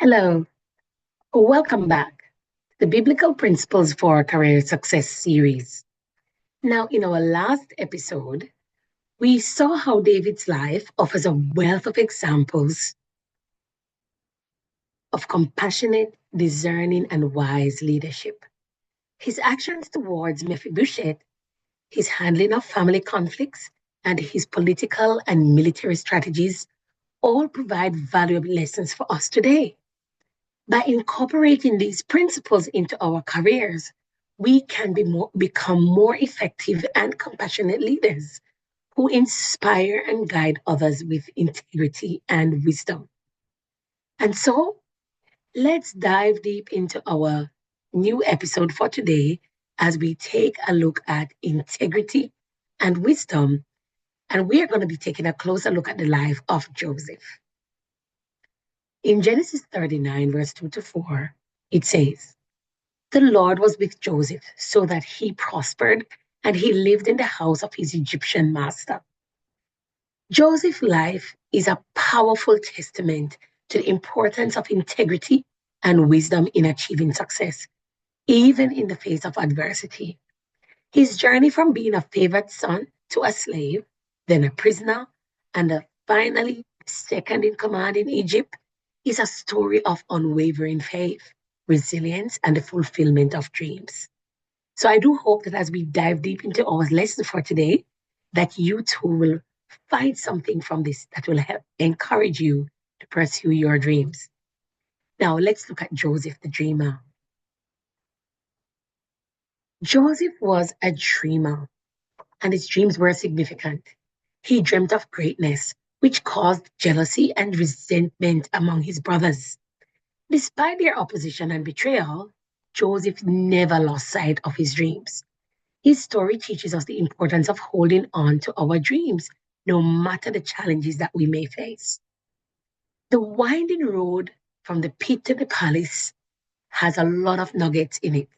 Hello, welcome back to the Biblical Principles for Career Success series. Now, in our last episode, we saw how David's life offers a wealth of examples of compassionate, discerning, and wise leadership. His actions towards Mephibosheth, his handling of family conflicts, and his political and military strategies all provide valuable lessons for us today. By incorporating these principles into our careers, we can become more effective and compassionate leaders who inspire and guide others with integrity and wisdom. And so, let's dive deep into our new episode for today as we take a look at integrity and wisdom. And we are going to be taking a closer look at the life of Joseph. In Genesis 39, verse 2 to 4, it says, "The Lord was with Joseph so that he prospered and he lived in the house of his Egyptian master." Joseph's life is a powerful testament to the importance of integrity and wisdom in achieving success, even in the face of adversity. His journey from being a favored son to a slave, then a prisoner, and finally second in command in Egypt is a story of unwavering faith, resilience, and the fulfillment of dreams. So I do hope that as we dive deep into our lesson for today, that you too will find something from this that will help encourage you to pursue your dreams. Now let's look at Joseph the dreamer. Joseph was a dreamer, and his dreams were significant. He dreamt of greatness, which caused jealousy and resentment among his brothers. Despite their opposition and betrayal, Joseph never lost sight of his dreams. His story teaches us the importance of holding on to our dreams, no matter the challenges that we may face. The winding road from the pit to the palace has a lot of nuggets in it.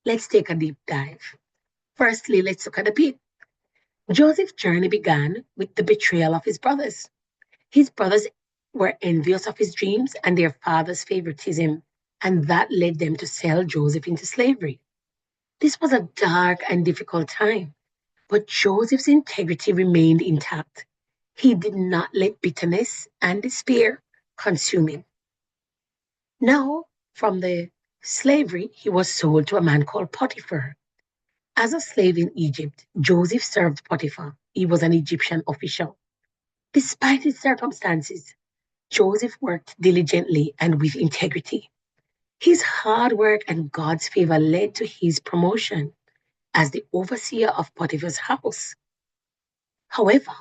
Let's take a deep dive. Firstly, let's look at the pit. Joseph's journey began with the betrayal of his brothers. His brothers were envious of his dreams and their father's favoritism, and that led them to sell Joseph into slavery. This was a dark and difficult time, but Joseph's integrity remained intact. He did not let bitterness and despair consume him. Now, from the slavery, he was sold to a man called Potiphar. As a slave in Egypt, Joseph served Potiphar. He was an Egyptian official. Despite his circumstances, Joseph worked diligently and with integrity. His hard work and God's favor led to his promotion as the overseer of Potiphar's house. However,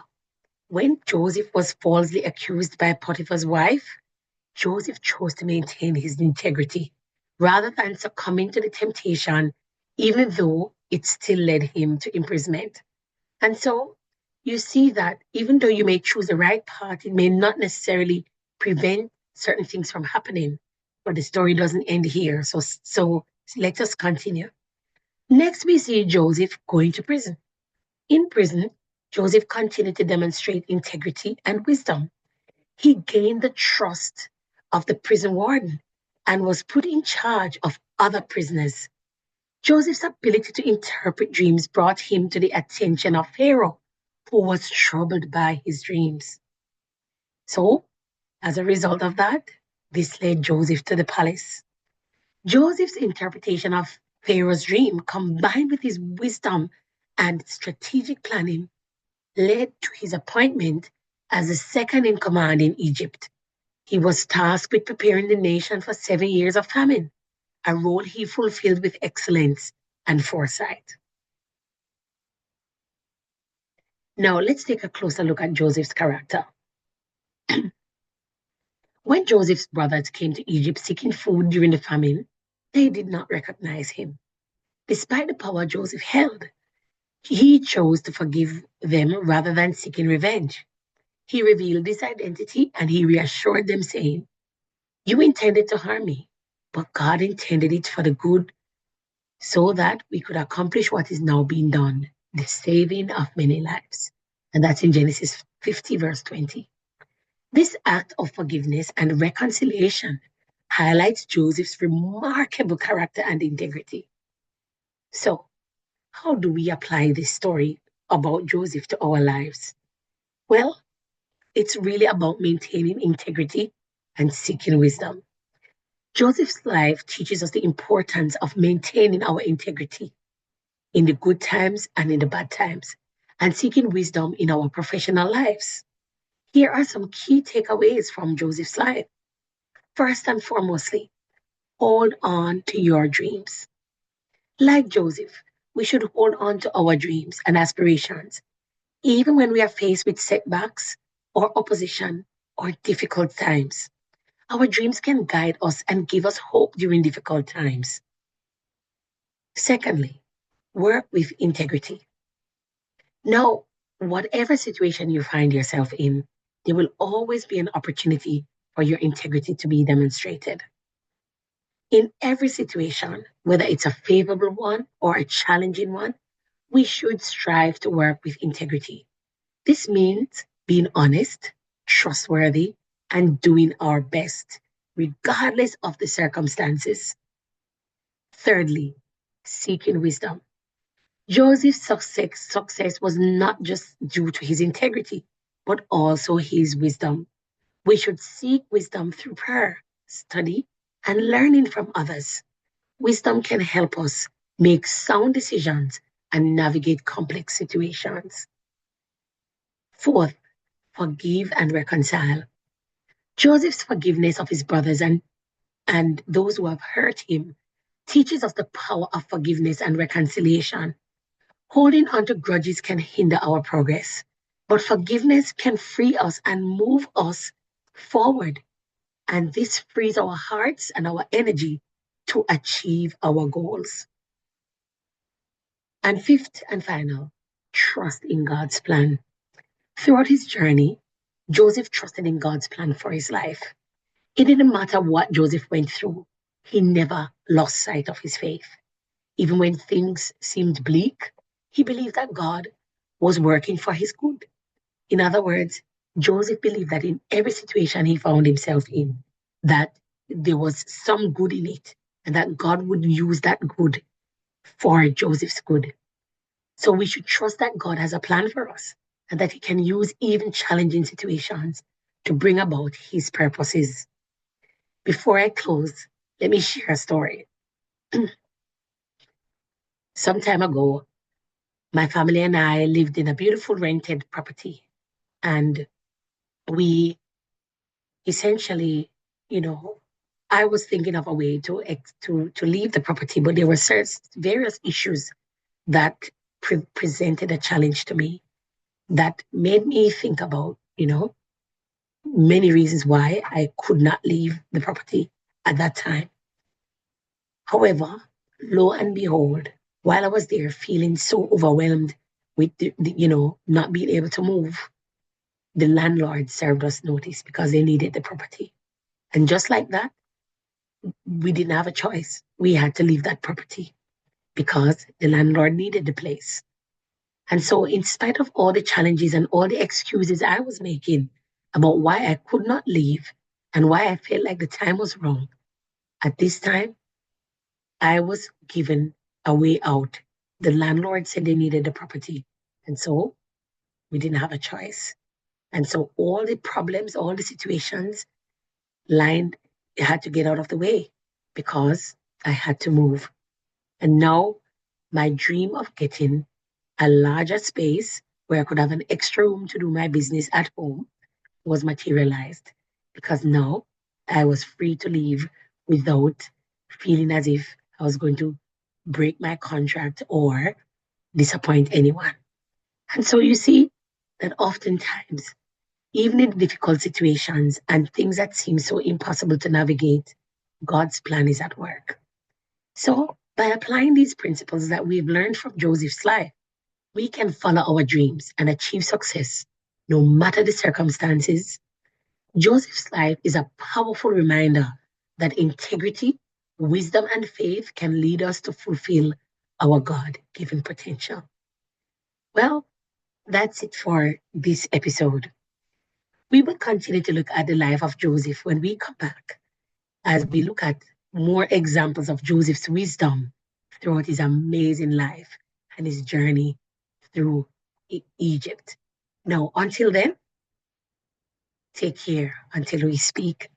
when Joseph was falsely accused by Potiphar's wife, Joseph chose to maintain his integrity rather than succumbing to the temptation, even though it still led him to imprisonment. And so you see that even though you may choose the right path, it may not necessarily prevent certain things from happening. But the story doesn't end here. So let us continue. Next, we see Joseph going to prison. In prison, Joseph continued to demonstrate integrity and wisdom. He gained the trust of the prison warden and was put in charge of other prisoners. Joseph's ability to interpret dreams brought him to the attention of Pharaoh, who was troubled by his dreams. So, as a result of that, this led Joseph to the palace. Joseph's interpretation of Pharaoh's dream, combined with his wisdom and strategic planning, led to his appointment as the second in command in Egypt. He was tasked with preparing the nation for 7 years of famine, a role he fulfilled with excellence and foresight. Now, let's take a closer look at Joseph's character. When Joseph's brothers came to Egypt seeking food during the famine, they did not recognize him. Despite the power Joseph held, he chose to forgive them rather than seeking revenge. He revealed his identity and he reassured them, saying, "You intended to harm me, but God intended it for the good so that we could accomplish what is now being done, the saving of many lives." And that's in Genesis 50, verse 20. This act of forgiveness and reconciliation highlights Joseph's remarkable character and integrity. So, how do we apply this story about Joseph to our lives? Well, it's really about maintaining integrity and seeking wisdom. Joseph's life teaches us the importance of maintaining our integrity in the good times and in the bad times, and seeking wisdom in our professional lives. Here are some key takeaways from Joseph's life. First and foremostly, hold on to your dreams. Like Joseph, we should hold on to our dreams and aspirations, even when we are faced with setbacks or opposition or difficult times. Our dreams can guide us and give us hope during difficult times. Secondly, work with integrity. Now, whatever situation you find yourself in, there will always be an opportunity for your integrity to be demonstrated. In every situation, whether it's a favorable one or a challenging one, we should strive to work with integrity. This means being honest, trustworthy, and doing our best, regardless of the circumstances. Thirdly, seeking wisdom. Joseph's success was not just due to his integrity, but also his wisdom. We should seek wisdom through prayer, study, and learning from others. Wisdom can help us make sound decisions and navigate complex situations. Fourth, forgive and reconcile. Joseph's forgiveness of his brothers and those who have hurt him teaches us the power of forgiveness and reconciliation. Holding on to grudges can hinder our progress, but forgiveness can free us and move us forward. And this frees our hearts and our energy to achieve our goals. And fifth and final, trust in God's plan. Throughout his journey, Joseph trusted in God's plan for his life. It didn't matter what Joseph went through, he never lost sight of his faith. Even when things seemed bleak, he believed that God was working for his good. In other words, Joseph believed that in every situation he found himself in, that there was some good in it, and that God would use that good for Joseph's good. So we should trust that God has a plan for us and that he can use even challenging situations to bring about his purposes. Before I close, let me share a story. Some time ago, my family and I lived in a beautiful rented property, and we essentially, you know, I was thinking of a way to leave the property, but there were various issues that presented a challenge to me that made me think about, many reasons why I could not leave the property at that time. However, lo and behold, while I was there feeling so overwhelmed with not being able to move, the landlord served us notice because they needed the property. And just like that, we didn't have a choice. We had to leave that property because the landlord needed the place. And so, in spite of all the challenges and all the excuses I was making about why I could not leave and why I felt like the time was wrong, at this time, I was given a way out. The landlord said they needed the property. And so, we didn't have a choice. And so, all the problems, all the situations lined had to get out of the way because I had to move. And now, my dream of getting a larger space where I could have an extra room to do my business at home was materialized because now I was free to leave without feeling as if I was going to break my contract or disappoint anyone. And so you see that oftentimes, even in difficult situations and things that seem so impossible to navigate, God's plan is at work. So by applying these principles that we've learned from Joseph's life, we can follow our dreams and achieve success no matter the circumstances. Joseph's life is a powerful reminder that integrity, wisdom, and faith can lead us to fulfill our God given potential. Well, that's it for this episode. We will continue to look at the life of Joseph when we come back. as we look at more examples of Joseph's wisdom throughout his amazing life and his journey through Egypt. Now, until then, take care until we speak